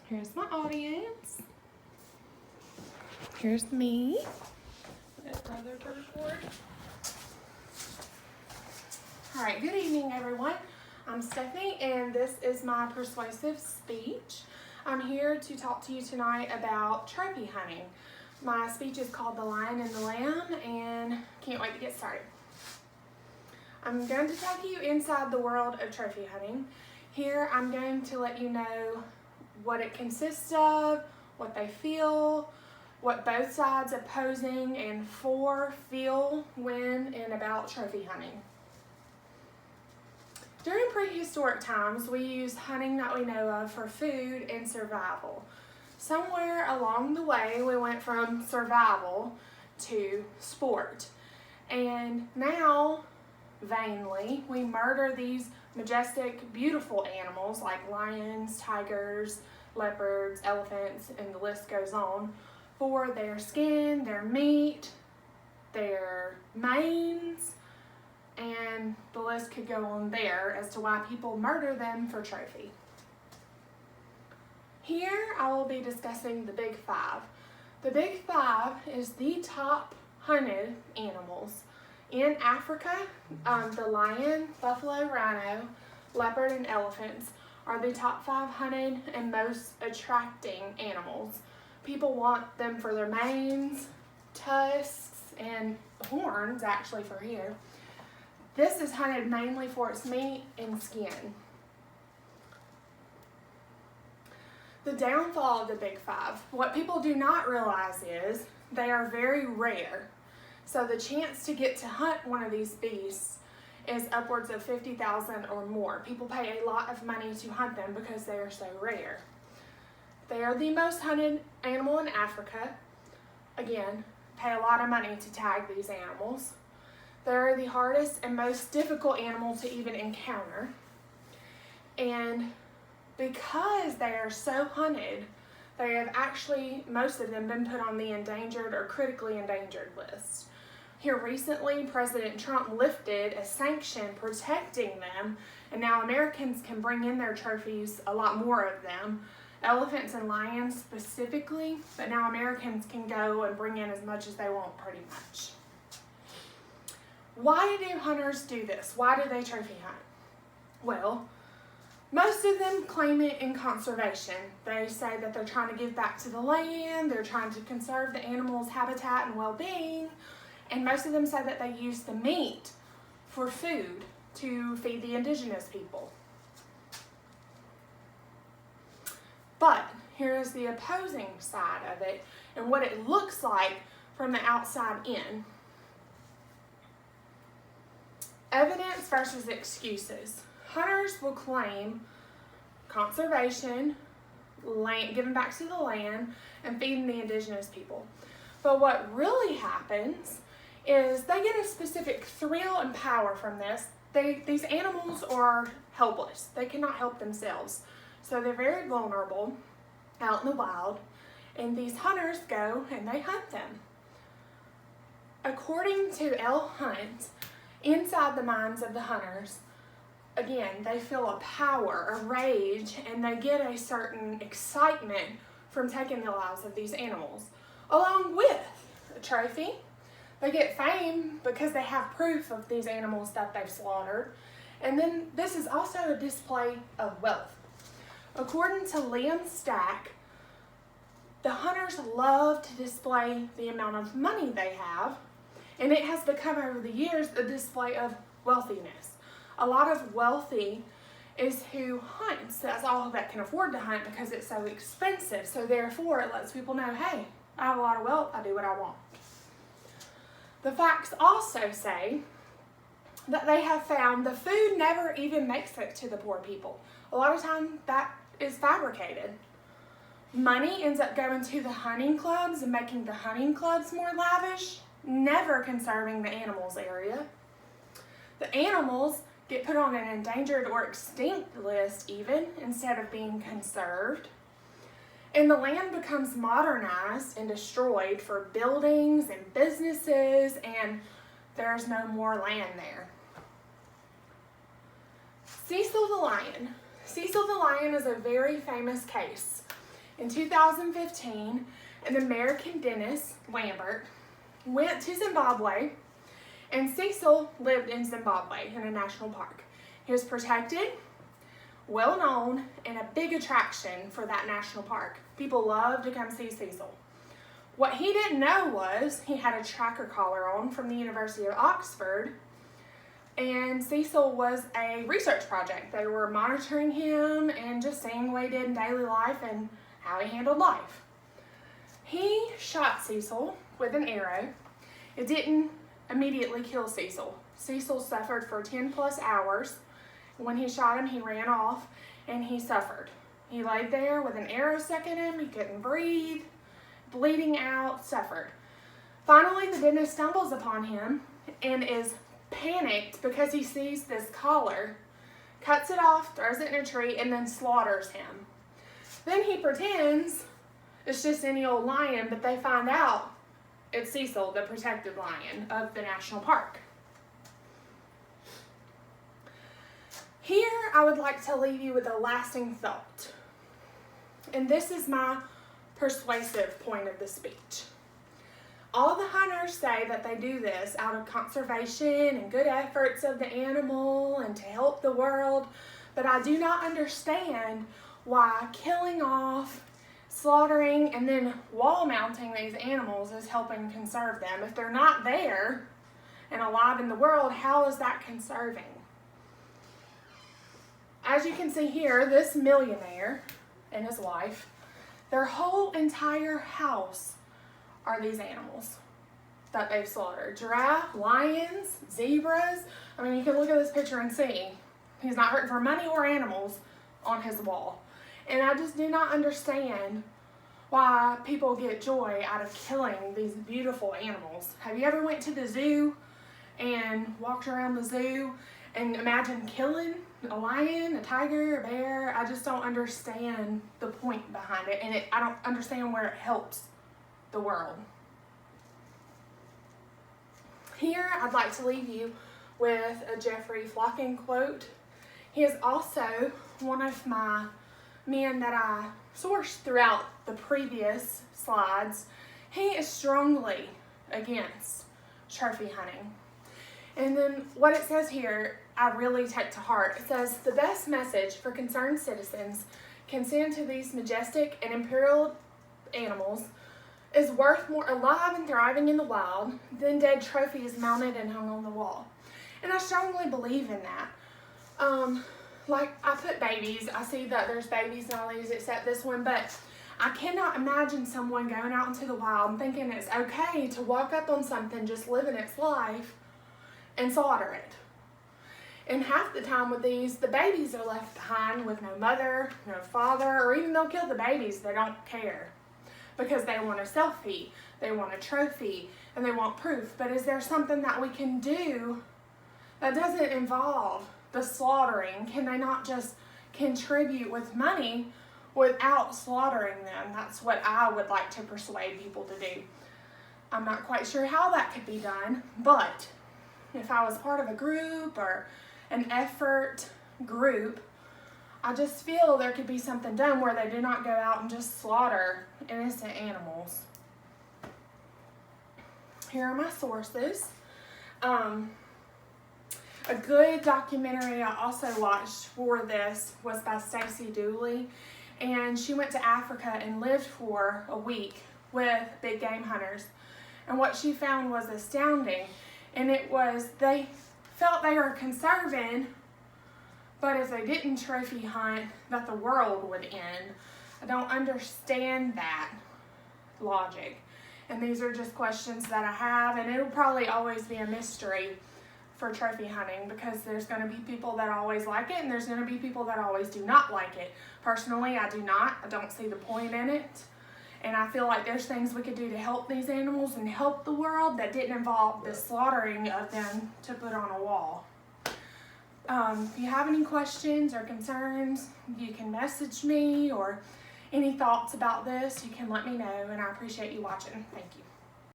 Here's my audience. Here's me. Let brother to record. All right, good evening, everyone. I'm Stephanie, and this is my persuasive speech. I'm here to talk to you tonight about trophy hunting. My speech is called The Lion and the Lamb, and can't wait to get started. I'm going to take you inside the world of trophy hunting. Here, I'm going to let you know what it consists of, what they feel, what both sides opposing and for feel when and about trophy hunting. During prehistoric times, we used hunting that we know of for food and survival. Somewhere along the way, we went from survival to sport. And now, vainly, we murder these majestic, beautiful animals like lions, tigers, leopards, elephants, and the list goes on, for their skin, their meat, their manes, and the list could go on there as to why people murder them for trophy. Here I will be discussing the Big Five. The Big Five is the top hunted animals. In Africa, the lion, buffalo, rhino, leopard, and elephants are the top 5 hunted and most attracting animals. People want them for their manes, tusks, and horns, actually, for here. This is hunted mainly for its meat and skin. The downfall of the Big Five. What people do not realize is they are very rare. So the chance to get to hunt one of these beasts is upwards of 50,000 or more. People pay a lot of money to hunt them because they are so rare. They are the most hunted animal in Africa. Again, pay a lot of money to tag these animals. They are the hardest and most difficult animal to even encounter. And because they are so hunted, they have actually, most of them, been put on the endangered or critically endangered list. Here recently, President Trump lifted a sanction protecting them, and now Americans can bring in their trophies, a lot more of them, elephants and lions specifically, but now Americans can go and bring in as much as they want pretty much. Why do hunters do this? Why do they trophy hunt? Well, most of them claim it in conservation. They say that they're trying to give back to the land, they're trying to conserve the animal's habitat and well-being, and most of them say that they use the meat for food to feed the indigenous people. But here is the opposing side of it and what it looks like from the outside in. Evidence versus excuses. Hunters will claim conservation, land, giving back to the land, and feeding the indigenous people. But what really happens is they get a specific thrill and power from this. These animals are helpless. They cannot help themselves. So they're very vulnerable out in the wild, and these hunters go and they hunt them. According to L. Hunt, inside the minds of the hunters, again, they feel a power, a rage, and they get a certain excitement from taking the lives of these animals. Along with a trophy, they get fame because they have proof of these animals that they've slaughtered. And then this is also a display of wealth. According to Liam Stack, the hunters love to display the amount of money they have, and it has become over the years a display of wealthiness. A lot of wealthy is who hunts. That's all that can afford to hunt because it's so expensive. So therefore, it lets people know, hey, I have a lot of wealth, I do what I want. The facts also say that they have found the food never even makes it to the poor people. A lot of times that is fabricated. Money ends up going to the hunting clubs and making the hunting clubs more lavish, never conserving the animals area. The animals get put on an endangered or extinct list even, instead of being conserved. And the land becomes modernized and destroyed for buildings and businesses, and there's no more land there. Cecil the Lion. Cecil the Lion is a very famous case. In 2015, an American dentist, Lambert, went to Zimbabwe, and Cecil lived in Zimbabwe in a national park. He was protected, well known, and a big attraction for that national park. People loved to come see Cecil. What he didn't know was he had a tracker collar on from the University of Oxford, and Cecil was a research project. They were monitoring him and just seeing what he did in daily life and how he handled life. He shot Cecil with an arrow. It didn't immediately kill Cecil. Cecil suffered for 10 plus hours. When he shot him, he ran off and he suffered. He laid there with an arrow stuck in him. He couldn't breathe, bleeding out, suffered. Finally, the dentist stumbles upon him and is panicked because he sees this collar, cuts it off, throws it in a tree, and then slaughters him. Then he pretends it's just any old lion, but they find out it's Cecil, the protected lion of the national park. Here, I would like to leave you with a lasting thought. And this is my persuasive point of the speech. All the hunters say that they do this out of conservation and good efforts of the animal and to help the world, but I do not understand why killing off, slaughtering, and then wall mounting these animals is helping conserve them. If they're not there and alive in the world, how is that conserving? As you can see here, this millionaire and his wife, their whole entire house are these animals that they've slaughtered. Giraffe, lions, zebras. I mean, you can look at this picture and see he's not hurting for money or animals on his wall. And I just do not understand why people get joy out of killing these beautiful animals. Have you ever went to the zoo and walked around the zoo and imagine killing a lion, a tiger, a bear? I just don't understand the point behind it, and I don't understand where it helps the world. Here, I'd like to leave you with a Jeffrey Flocking quote. He is also one of my men that I sourced throughout the previous slides. He is strongly against trophy hunting. And then what it says here, I really take to heart. It says, the best message for concerned citizens can send to these majestic and imperial animals is worth more alive and thriving in the wild than dead trophies mounted and hung on the wall. And I strongly believe in that. Like I put babies, I see that there's babies and all these except this one, but I cannot imagine someone going out into the wild and thinking it's okay to walk up on something just living its life and slaughter it. And half the time with these, the babies are left behind with no mother, no father, or even they'll kill the babies, they don't care. Because they want a selfie, they want a trophy, and they want proof. But is there something that we can do that doesn't involve the slaughtering? Can they not just contribute with money without slaughtering them? That's what I would like to persuade people to do. I'm not quite sure how that could be done, but if I was part of a group or an effort group, I just feel there could be something done where they do not go out and just slaughter innocent animals. Here are my sources. A good documentary I also watched for this was by Stacey Dooley, and she went to Africa and lived for a week with big game hunters. And what she found was astounding, and it was they felt they were conserving, but if they didn't trophy hunt, that the world would end. I don't understand that logic. And these are just questions that I have, and it'll probably always be a mystery for trophy hunting because there's going to be people that always like it and there's going to be people that always do not like it. Personally, I do not. I don't see the point in it. And I feel like there's things we could do to help these animals and help the world that didn't involve the slaughtering of them to put on a wall. If you have any questions or concerns, you can message me, or any thoughts about this, you can let me know, and I appreciate you watching. Thank you.